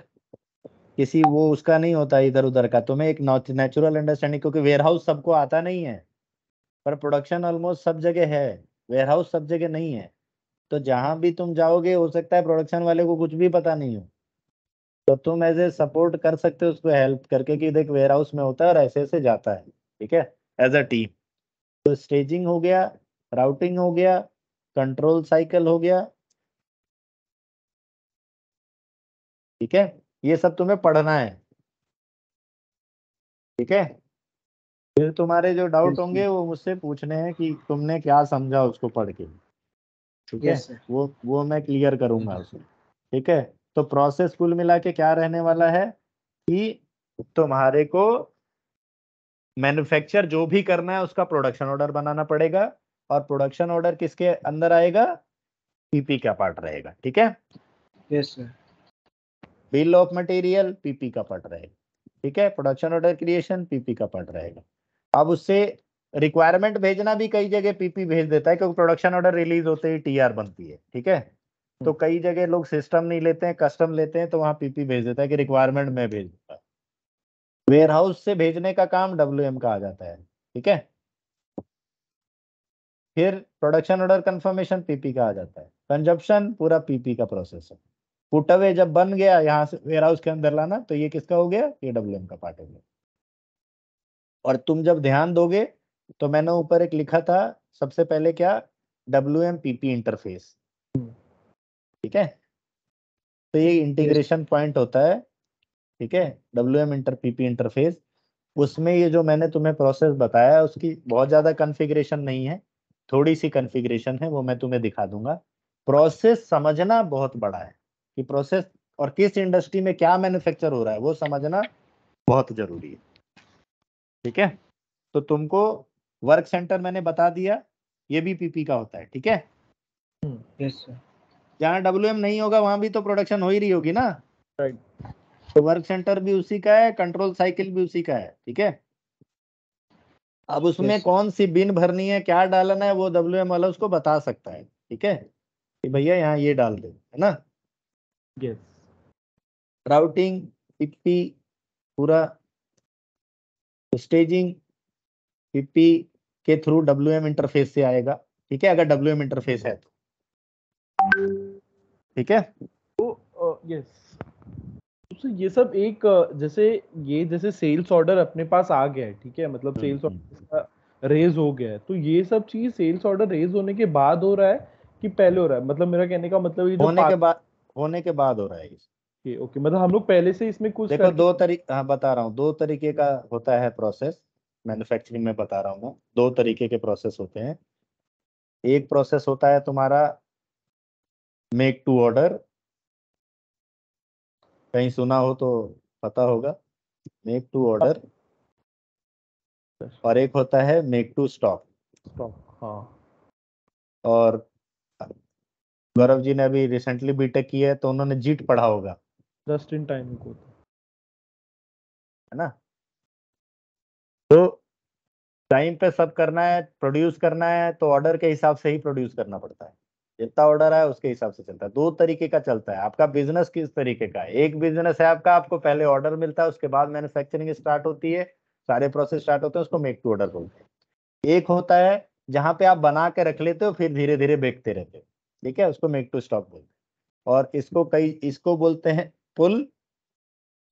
किसी वो उसका नहीं होता इधर उधर का, तुम्हें एक नेचुरल अंडरस्टैंडिंग, क्योंकि वेयरहाउस सबको आता नहीं है, पर प्रोडक्शन ऑलमोस्ट सब जगह है, वेयरहाउस सब जगह नहीं है। तो जहां भी तुम जाओगे हो सकता है प्रोडक्शन वाले को कुछ भी पता नहीं हो, तो तुम एज ए सपोर्ट कर सकते हो उसको हेल्प करके कि देख वेयरहाउस में होता है और ऐसे ऐसे जाता है। ठीक है, एज अ टीम। तो स्टेजिंग हो गया, राउटिंग हो गया, कंट्रोल साइकिल हो गया। ठीक है, ये सब तुम्हें पढ़ना है। ठीक है, फिर तुम्हारे जो डाउट Yes, sir. होंगे वो मुझसे पूछने हैं कि तुमने क्या समझा उसको पढ़ के। ठीक है, Yes, sir. वो मैं क्लियर करूंगा उसे। ठीक है, तो प्रोसेस कुल मिला के क्या रहने वाला है कि तुम्हारे को मैन्युफैक्चर जो भी करना है उसका प्रोडक्शन ऑर्डर बनाना पड़ेगा, और प्रोडक्शन ऑर्डर किसके अंदर आएगा? पीपी का पार्ट रहेगा। ठीक है, Yes, sir. Bill of material PP का पार्ट रहेगा। ठीक है, प्रोडक्शन ऑर्डर क्रिएशन पीपी का पार्ट रहेगा। अब उससे रिक्वायरमेंट भेजना भी कई जगह पीपी भेज देता है, क्योंकि प्रोडक्शन ऑर्डर रिलीज होते ही टीआर बनती है। ठीक है, तो कई जगह लोग सिस्टम नहीं लेते हैं, कस्टम लेते हैं, तो वहां पीपी भेज देता है कि रिक्वायरमेंट में भेज दूंगा। वेयर हाउस से भेजने का काम डब्ल्यूएम का आ जाता है। ठीक है, फिर प्रोडक्शन ऑर्डर कंफर्मेशन पीपी का आ जाता है, कंजप्शन पूरा पीपी का प्रोसेस है। पुट अवे जब बन गया यहाँ से वेयर हाउस के अंदर लाना, तो ये किसका हो गया? ये डब्ल्यूएम का पार्ट हो गया। और तुम जब ध्यान दोगे तो मैंने ऊपर एक लिखा था सबसे पहले क्या, WMPP इंटरफेस, ठीक है। तो ये इंटीग्रेशन पॉइंट होता है, ठीक है, WMPP इंटरफेस। उसमें ये जो मैंने तुम्हें प्रोसेस बताया उसकी बहुत ज्यादा कॉन्फ़िगरेशन नहीं है, थोड़ी सी कॉन्फ़िगरेशन है, वो मैं तुम्हें दिखा दूंगा। प्रोसेस समझना बहुत बड़ा है कि प्रोसेस और किस इंडस्ट्री में क्या मैन्युफैक्चर हो रहा है वो समझना बहुत जरूरी है, ठीक है। तो तुमको वर्क सेंटर मैंने बता दिया, ये भी पीपी का होता है, ठीक है। Yes sir. जहाँ WM नहीं होगा वहां भी तो प्रोडक्शन हो ही रही होगी ना, राइट। तो वर्क सेंटर भी उसी का है, कंट्रोल साइकिल भी उसी का है, ठीक है। अब उसमें Yes, sir. कौन सी बिन भरनी है, क्या डालना है, वो WM वाला उसको बता सकता है, ठीक है, कि भैया यहाँ ये डाल दे, है ना। यस। राउटिंग पीपी पूरा स्टेजिंग पीपी के थ्रू WM इंटरफेस से आएगा, ठीक है, अगर WM इंटरफेस है तो, ठीक है। तो यस, तो ये सब एक जैसे सेल्स ऑर्डर अपने पास आ गया है, ठीक है, मतलब सेल्स ऑर्डर रेज हो गया है, तो ये सब चीज सेल्स ऑर्डर रेज होने के बाद हो रहा है कि पहले हो रहा है? मतलब मेरा कहने का मतलब ये जो होने के बाद हो रहा है ये। ओके, मतलब हम लोग पहले से इसमें कुछ देखो करके दो तरीके, हाँ बता रहा हूँ, दो तरीके का होता है प्रोसेस मैन्युफैक्चरिंग में, बता रहा हूँ मैं, दो तरीके के प्रोसेस होते हैं। एक प्रोसेस होता है तुम्हारा मेक टू ऑर्डर, कहीं सुना हो तो पता होगा, मेक टू ऑर्डर, और एक होता है मेक टू स्टॉक। स्टॉक। हाँ। और गौरव जी ने अभी रिसेंटली बीटेक की है तो उन्होंने जीट पढ़ा होगा, जस्ट इन टाइम को, है ना। तो टाइम पे सब करना है, प्रोड्यूस करना है, तो ऑर्डर के हिसाब से ही प्रोड्यूस करना पड़ता है, जितना ऑर्डर है उसके हिसाब से चलता है। दो तरीके का चलता है आपका बिजनेस, किस तरीके का है। एक बिजनेस है आपका, आपको पहले ऑर्डर मिलता है, उसके बाद मैन्युफैक्चरिंग स्टार्ट होती है, सारे प्रोसेस स्टार्ट होते हैं, उसको मेक टू ऑर्डर बोलते हैं। एक होता है जहां पे आप बना के रख लेते हो फिर धीरे धीरे बेचते रहते हो, ठीक है, उसको मेक टू स्टॉक बोलते हैं। और इसको बोलते हैं पुल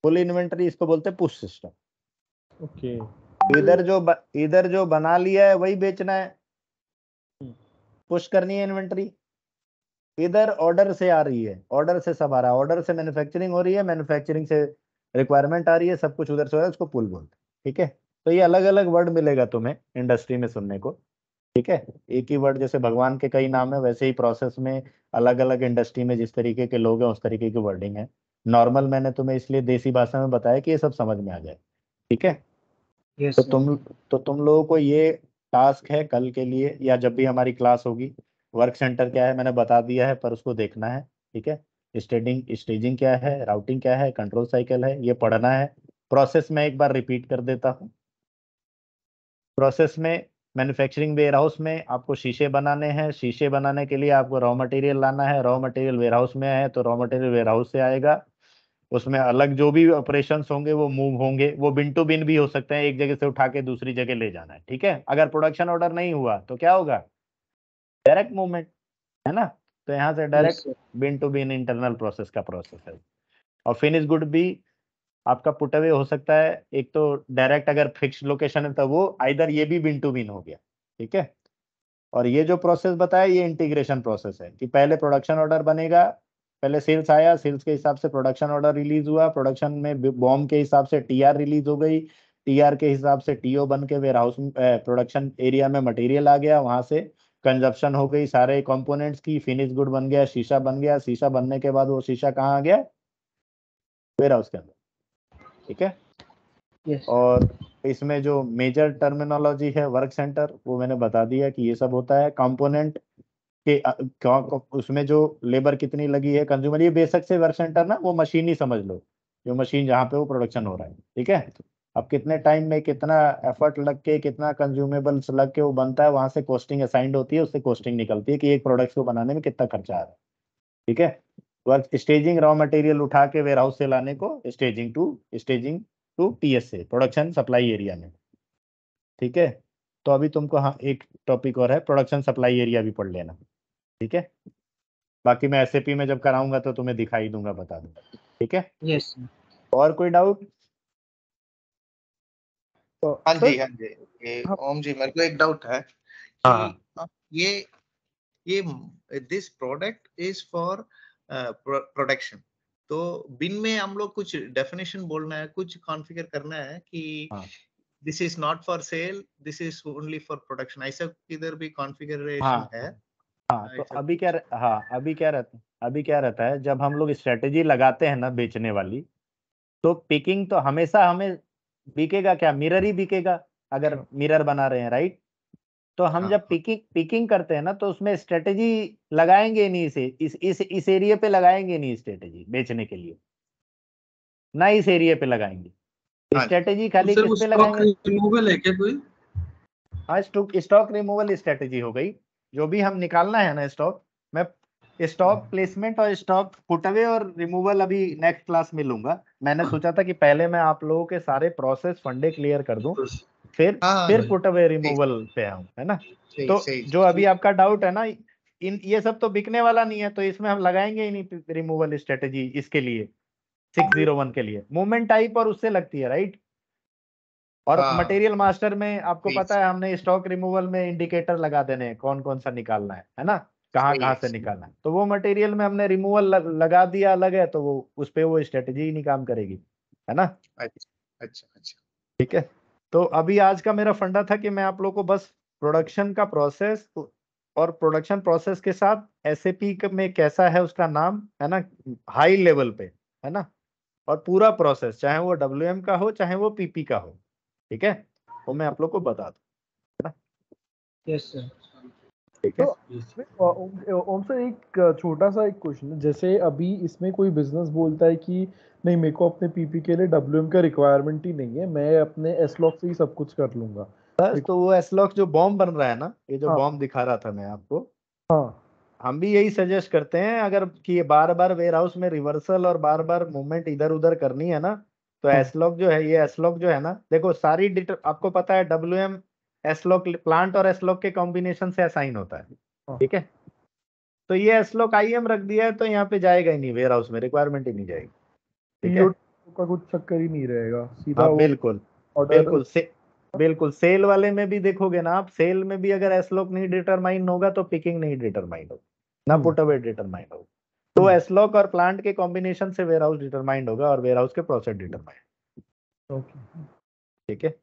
पुल इन्वेंटरी, इसको बोलते हैं पुश सिस्टम। ओके। इधर जो बना लिया है वही बेचना है, पुश करनी है इन्वेंटरी। इधर ऑर्डर से आ रही है, ऑर्डर से सब आ रहा है, ऑर्डर से मैन्युफैक्चरिंग हो रही है, मैन्युफैक्चरिंग से रिक्वायरमेंट आ रही है, सब कुछ उधर से हो रहा है, उसको पुल बोलते हैं, ठीक है। तो ये अलग अलग वर्ड मिलेगा तुम्हें इंडस्ट्री में सुनने को, ठीक है। एक ही वर्ड, जैसे भगवान के कई नाम है वैसे ही प्रोसेस में अलग अलग इंडस्ट्री में जिस तरीके के लोग हैं उस तरीके की वर्डिंग है। नॉर्मल मैंने तुम्हें इसलिए देसी भाषा में बताया कि ये सब समझ में आ जाए, ठीक है। Yes, तो sir. तुम लोगों को ये टास्क है कल के लिए या जब भी हमारी क्लास होगी, वर्क सेंटर क्या है मैंने बता दिया है पर उसको देखना है, ठीक है। स्टेजिंग क्या है, राउटिंग क्या है, कंट्रोल साइकिल है, ये पढ़ना है। प्रोसेस में एक बार रिपीट कर देता हूँ। प्रोसेस में मैन्युफैक्चरिंग वेयरहाउस में आपको शीशे बनाने हैं, शीशे बनाने के लिए आपको रॉ मटेरियल लाना है, रॉ मटेरियल वेयरहाउस में है तो रॉ मटेरियल वेयरहाउस से आएगा। उसमें अलग जो भी ऑपरेशंस होंगे वो मूव होंगे, वो बिन टू बिन भी हो सकते हैं, एक जगह से उठा के दूसरी जगह ले जाना है, ठीक है। अगर प्रोडक्शन ऑर्डर नहीं हुआ तो क्या होगा, डायरेक्ट मूवमेंट, है ना। तो यहाँ से Yes, direct sir. Bin to bin internal process का प्रोसेस है। और फिनिश गुड भी आपका पुट अवे हो सकता है, एक तो डायरेक्ट अगर फिक्स लोकेशन है तो वो आइदर, ये भी बिन टू बिन हो गया, ठीक है। और ये जो प्रोसेस बताया ये इंटीग्रेशन प्रोसेस है कि पहले प्रोडक्शन ऑर्डर बनेगा, पहले सेल्स आया, सेल्स के हिसाब से प्रोडक्शन ऑर्डर रिलीज हुआ, प्रोडक्शन में बॉम्ब के हिसाब से TR रिलीज हो गई, TR के हिसाब से TO बन के वेयर हाउस प्रोडक्शन एरिया में मटेरियल आ गया, वहां से कंजप्शन हो गई सारे कंपोनेंट्स की, फिनिश गुड बन गया, शीशा बन गया, शीशा बनने के बाद वो शीशा कहाँ आ गया, वेयर हाउस के अंदर, ठीक है। Yes. और इसमें जो मेजर टर्मिनोलॉजी है वर्क सेंटर वो मैंने बता दिया कि ये सब होता है। कंपोनेंट के उसमें जो लेबर कितनी लगी है, कंज्यूमर, ये बेसिक से वर्क सेंटर ना वो मशीन ही समझ लो, जो मशीन जहाँ पे वो प्रोडक्शन हो रहा है, ठीक है। अब कितने टाइम में कितना एफर्ट लग के कितना कंज्यूमेबल्स लग के वो बनता है, वहां से कॉस्टिंग असाइंड होती है, उससे कॉस्टिंग निकलती है कि एक प्रोडक्ट को बनाने में कितना खर्चा आ रहा है, ठीक है। वर्क स्टेजिंग रॉ मटेरियल उठा के वेयर हाउस से लाने को स्टेजिंग टू PS से प्रोडक्शन सप्लाई एरिया में, ठीक है। तो अभी तुमको, हाँ एक टॉपिक और है, प्रोडक्शन सप्लाई एरिया भी पढ़ लेना, ठीक है। बाकी मैं SAP में जब कराऊंगा तो तुम्हें दिखाई दूंगा, बता दूंगा, ठीक है। Yes, sir. और कोई डाउट? हाँ सर। जी, हाँ जी। ये ओम जी, मेरे को एक डाउट है हाँ कि ये ये this product is for production. तो बिन में हम लोग कुछ डेफिनेशन बोलना है, कुछ कॉन्फ़िगर करना है कि हाँ this is not for sale, this is only for production, ऐसा किधर भी कॉन्फ़िगरेशन हाँ है? हाँ। तो ऐसा अभी क्या हाँ अभी क्या रहता है, जब हम लोग स्ट्रेटेजी लगाते हैं ना बेचने वाली, तो पिकिंग तो हमेशा हमें बिकेगा क्या, मिरर ही बिकेगा अगर मिरर बना रहे हैं, राइट। तो हम हाँ जब हाँ पिकिंग करते हैं ना, तो उसमें स्ट्रेटेजी लगाएंगे नहीं, इस एरिया पे लगाएंगे नहीं स्ट्रेटेजी बेचने के लिए, ना इस एरिया पे लगाएंगे हाँ जी। स्ट्रेटेजी, तो खाली सर किस वो पे स्टॉक लगाएंगे। रिमूवल है क्या कोई? हाँ स्टॉक रिमूवल स्ट्रेटेजी हो गई, जो भी हम निकालना है ना स्टॉक। मैं स्टॉक प्लेसमेंट और स्टॉक पुटअवे और रिमूवल अभी नेक्स्ट क्लास में लूंगा। मैंने सोचा था कि पहले मैं आप लोगों के सारे प्रोसेस फंडे क्लियर कर दूं, हाँ फिर जी, पुटअवे सही रिमूवल पे आऊं, है ना। सही तो सही जो अभी आपका डाउट है ना, इन ये सब तो बिकने वाला नहीं है, तो इसमें हम लगाएंगे ही नहीं रिमूवल स्ट्रेटेजी इसके लिए, 601 के लिए मूवमेंट टाइप और उससे लगती है, राइट। और हाँ मटेरियल मास्टर में आपको सही पता है हमने स्टॉक रिमूवल में इंडिकेटर लगा देने हैं, कौन कौन सा निकालना है ना, कहाँ सही कहाँ है से निकालना है। तो वो मटेरियल में हमने रिमूवल लगा दिया अलग है, तो वो उस पे वो स्ट्रेटेजी ही नहीं काम करेगी, है ना। अच्छा अच्छा अच्छा। ठीक है। तो अभी आज का मेरा फंडा था कि मैं आप लोग को बस प्रोडक्शन का प्रोसेस और प्रोडक्शन प्रोसेस के साथ एसएपी में कैसा है उसका नाम, है ना, हाई लेवल पे, है ना। और पूरा प्रोसेस चाहे वो डब्ल्यूएम का हो चाहे वो पीपी का हो, ठीक है, वो मैं आप लोग को बता दूं, है ना। Yes sir. ठीक तो है। ओम सर एक छोटा सा एक क्वेश्चन है, जैसे अभी इसमें कोई बिजनेस बोलता है कि नहीं मेरे को अपने पीपी के लिए डब्ल्यूएम का रिक्वायरमेंट ही नहीं है, मैं अपने एसलॉक से ही सब कुछ कर लूंगा। बस तो वो एसलॉक जो बॉम्ब बन रहा है ना, ये जो हाँ बॉम्ब दिखा रहा था मैं आपको, हाँ हम भी यही सजेस्ट करते हैं, अगर कि ये बार बार वेयर हाउस में रिवर्सल और बार बार मूवमेंट इधर उधर करनी है ना, तो हाँ एसलॉक जो है, ये एसलॉक जो है ना, देखो सारी आपको पता है डब्ल्यूएम एसलॉक प्लांट और एसलॉक के कॉम्बिनेशन से असाइन होता है, हाँ। ठीक है। तो ये एसलॉक आईएम रख दिया है, तो यहाँ पे जाएगा ही नहीं, वेयर हाउस में रिक्वायरमेंट ही नहीं जाएगी, ठीक है। टीओ का कुछ चक्कर ही नहीं रहेगा, सीधा हाँ वो बिल्कुल ऑर्डर। बिल्कुल बिल्कुल सेल वाले में भी देखोगे ना आप, सेल में भी अगर एसलॉक नहीं डिटरमाइन होगा तो पिकिंग नहीं डिटरमाइन होगा, ना पुट अवे डिटरमाइन होगा। तो एसलॉक और प्लांट के कॉम्बिनेशन से वेयर हाउस डिटरमाइंड होगा और वेयर हाउस के प्रोसेस डिटरमाइंड, ओके। ठीक है।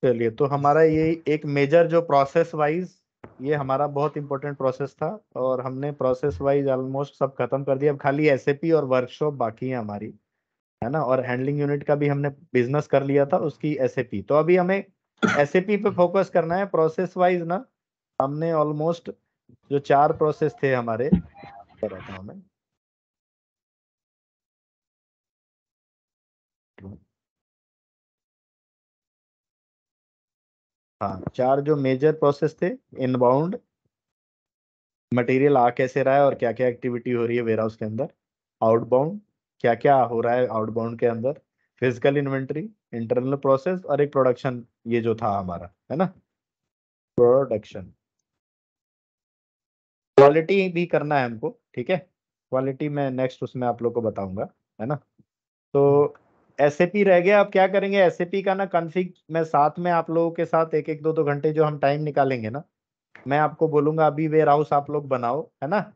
चलिए, तो हमारा ये एक मेजर जो प्रोसेस वाइज, ये हमारा बहुत इंपॉर्टेंट प्रोसेस था, और हमने प्रोसेस वाइज ऑलमोस्ट सब खत्म कर दिया। अब खाली एसएपी और वर्कशॉप बाकी है हमारी, है ना। और हैंडलिंग यूनिट का भी हमने बिजनेस कर लिया था, उसकी एसएपी। तो अभी हमें एसएपी पे फोकस करना है। प्रोसेस वाइज ना हमने ऑलमोस्ट जो 4 प्रोसेस थे हमारे, बताता हूं मैं। हाँ, 4 जो मेजर प्रोसेस थे, इनबाउंड मटेरियल आ कैसे रहा है और क्या क्या एक्टिविटी हो रही है वेयर हाउस के अंदर, आउटबाउंड क्या क्या हो रहा है आउटबाउंड के अंदर, फिजिकल इन्वेंटरी, इंटरनल प्रोसेस, और एक प्रोडक्शन, ये जो था हमारा, है ना, प्रोडक्शन। क्वालिटी भी करना है हमको, ठीक है। क्वालिटी में नेक्स्ट उसमें आप लोग को बताऊंगा, है ना। तो एसएपी रह गया। अब क्या करेंगे एसएपी का ना, कॉन्फ़िग मैं साथ में आप लोगों के साथ एक एक 2 घंटे जो हम टाइम निकालेंगे ना, मैं आपको बोलूंगा अभी वेयर हाउस आप लोग बनाओ, है ना।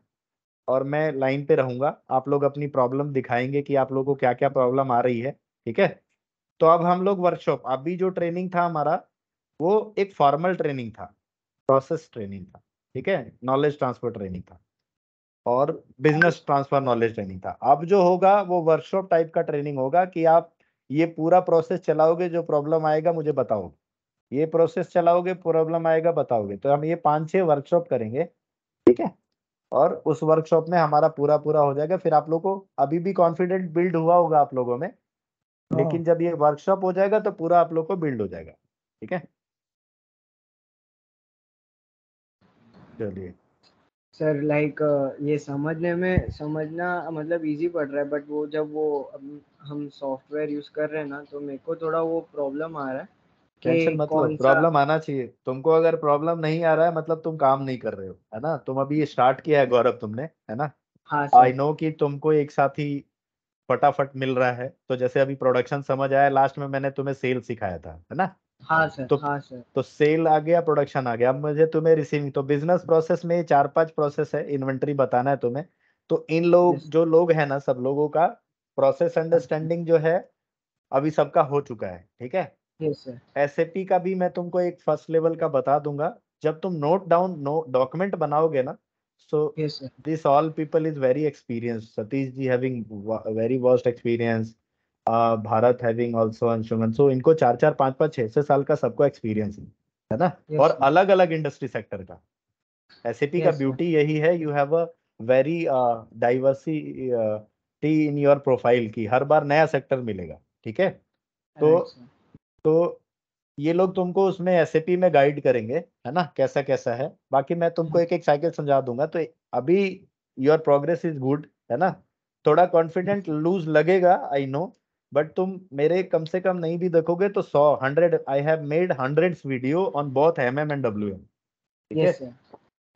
और मैं लाइन पे रहूंगा, आप लोग अपनी प्रॉब्लम दिखाएंगे कि आप लोगों को क्या क्या प्रॉब्लम आ रही है, ठीक है। तो अब हम लोग वर्कशॉप, अभी जो ट्रेनिंग था हमारा, वो एक फॉर्मल ट्रेनिंग था, प्रोसेस ट्रेनिंग था, ठीक है, नॉलेज ट्रांसफर ट्रेनिंग था, और बिजनेस ट्रांसफर नॉलेज ट्रेनिंग था। अब जो होगा वो वर्कशॉप टाइप का ट्रेनिंग होगा, कि आप ये पूरा प्रोसेस चलाओगे, जो प्रॉब्लम आएगा मुझे बताओगे, ये प्रोसेस चलाओगे प्रॉब्लम आएगा बताओगे। तो हम ये 5-6 वर्कशॉप करेंगे, ठीक है। और उस वर्कशॉप में हमारा पूरा पूरा हो जाएगा, फिर आप लोग को अभी भी कॉन्फिडेंट बिल्ड हुआ होगा आप लोगों में, लेकिन जब ये वर्कशॉप हो जाएगा तो पूरा आप लोग को बिल्ड हो जाएगा, ठीक है। चलिए। सर लाइक ये समझना मतलब इजी पड़ रहा है, बट वो जब वो हम सॉफ्टवेयर यूज कर रहे हैं ना, तो मेरे को थोड़ा वो प्रॉब्लम आ रहा है टेंशन कि मत लो, कौन सा। प्रॉब्लम आना चाहिए तुमको। अगर प्रॉब्लम नहीं आ रहा है मतलब तुम काम नहीं कर रहे हो, है ना। तुम अभी स्टार्ट किया है गौरव तुमने, है ना। हाँ आई सर। नो कि तुमको एक साथ ही फटाफट मिल रहा है। तो जैसे अभी प्रोडक्शन समझ आया, लास्ट में मैंने तुम्हें सेल सिखाया था, है ना। हाँ सर, तो हाँ सर। तो सेल आ गया, प्रोडक्शन आ गया, अब मुझे तुम्हें रिसीविंग, तो बिजनेस प्रोसेस में 4-5 प्रोसेस है, इन्वेंटरी बताना है तुम्हें। तो इन लोग यस जो लोग हैं ना, सब लोगों का प्रोसेस अंडरस्टैंडिंग जो है अभी सबका हो चुका है, ठीक है। Yes sir. एसएपी का भी मैं तुमको एक फर्स्ट लेवल का बता दूंगा, जब तुम नोट डाउन डॉक्यूमेंट बनाओगे ना, so yes sir. This all people is very experience, Satish ji having very vast experience, Bharat having also Anshuman, so इनको 4-4 5-5 6-6 साल का सबको एक्सपीरियंस है ना, यस और सर। अलग अलग इंडस्ट्री सेक्टर का। एसएपी का यस सर। ब्यूटी यही है, you have a very diversity in your profile, की हर बार नया सेक्टर मिलेगा, ठीक है। तो राइट सर। तो ये लोग तुमको उसमें एसएपी में गाइड करेंगे, है ना, कैसा कैसा है। बाकी मैं तुमको एक एक साइकिल समझा दूंगा। तो अभी योर प्रोग्रेस इज गुड, है ना। थोड़ा कॉन्फिडेंट लूज लगेगा, आई नो, बट तुम मेरे कम से कम नहीं भी देखोगे तो 100 I have made hundreds video on both MM and W M, ठीक है। Yes sir.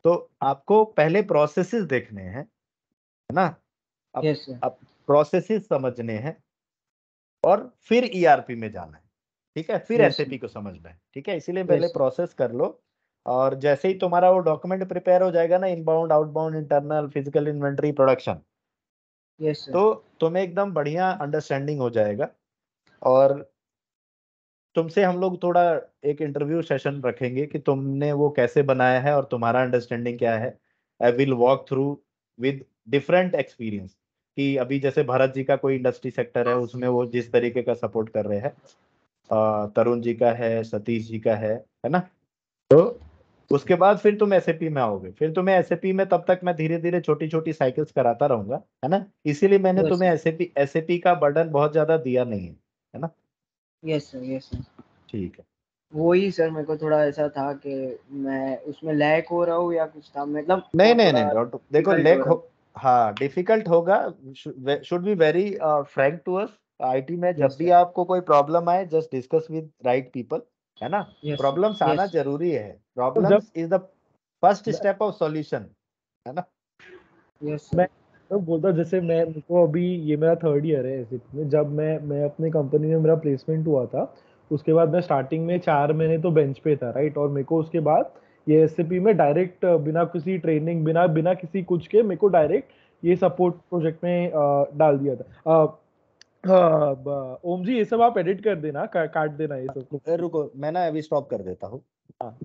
तो आपको पहले प्रोसेसेस देखने हैं, है ना। अब यस सर। अब प्रोसेसेस समझने हैं और फिर ईआरपी में जाना है, ठीक है, फिर यस सर। एसएपी को समझना है, ठीक है। इसीलिए पहले यस सर। प्रोसेस कर लो, और जैसे ही तुम्हारा वो डॉक्यूमेंट प्रिपेयर हो जाएगा ना, inbound outbound internal physical inventory production, yes sir. तो तुम्हें एकदम बढ़िया अंडरस्टैंडिंग हो जाएगा। और तुमसे हम लोग थोड़ा एक इंटरव्यू सेशन रखेंगे कि तुमने वो कैसे बनाया है और तुम्हारा अंडरस्टैंडिंग क्या है। I will walk through with different experience, कि अभी जैसे भरत जी का कोई इंडस्ट्री सेक्टर है, उसमें वो जिस तरीके का सपोर्ट कर रहे हैं, तरुण जी का है, सतीश जी का है ना। तो उसके बाद फिर तुम एसएपी में आओगे, फिर तुम्हें एसएपी में तब तक मैं धीरे धीरे छोटी छोटी साइकिल्स कराता रहूंगा, है ना। इसीलिए मैंने यस तुम्हें सर। एसएपी एसएपी का बर्डन बहुत ज्यादा दिया नहीं है ना। Yes sir. Yes sir. ठीक है। वही सर, मेरे को थोड़ा ऐसा था कि मैं उसमें लैग हो रहा हूँ या कुछ था, मतलब नहीं वो नहीं थोड़ा नहीं, देखो डिफिकल्ट हो लेक रहा हो, है। हाँ डिफिकल्ट होगा, should be very frank to us. IT में जब यस भी सर। आपको कोई प्रॉब्लम आए, just discuss with right people, है ना। Yes sir. प्रॉब्लम्स आना यस। जरूरी है, तो जब problems is the first step of solution, है ना। यस मैं सर। तो बोलता, जैसे मैं, मेरे को अभी ये मेरा 3rd ईयर है एसएपी में। जब मैं अपने कंपनी में मेरा प्लेसमेंट हुआ था, उसके बाद मैं स्टार्टिंग में 4 महीने तो बेंच पे था, राइट। और मेरे को उसके बाद ये एसएपी में डायरेक्ट बिना किसी ट्रेनिंग, बिना बिना किसी कुछ के, मेरे को डायरेक्ट ये सपोर्ट प्रोजेक्ट में डाल दिया था। हाँ, ओम जी ये सब आप एडिट कर देना, काट देना ये सब। रुको, मैं ना अभी स्टॉप कर देता हूँ। हाँ।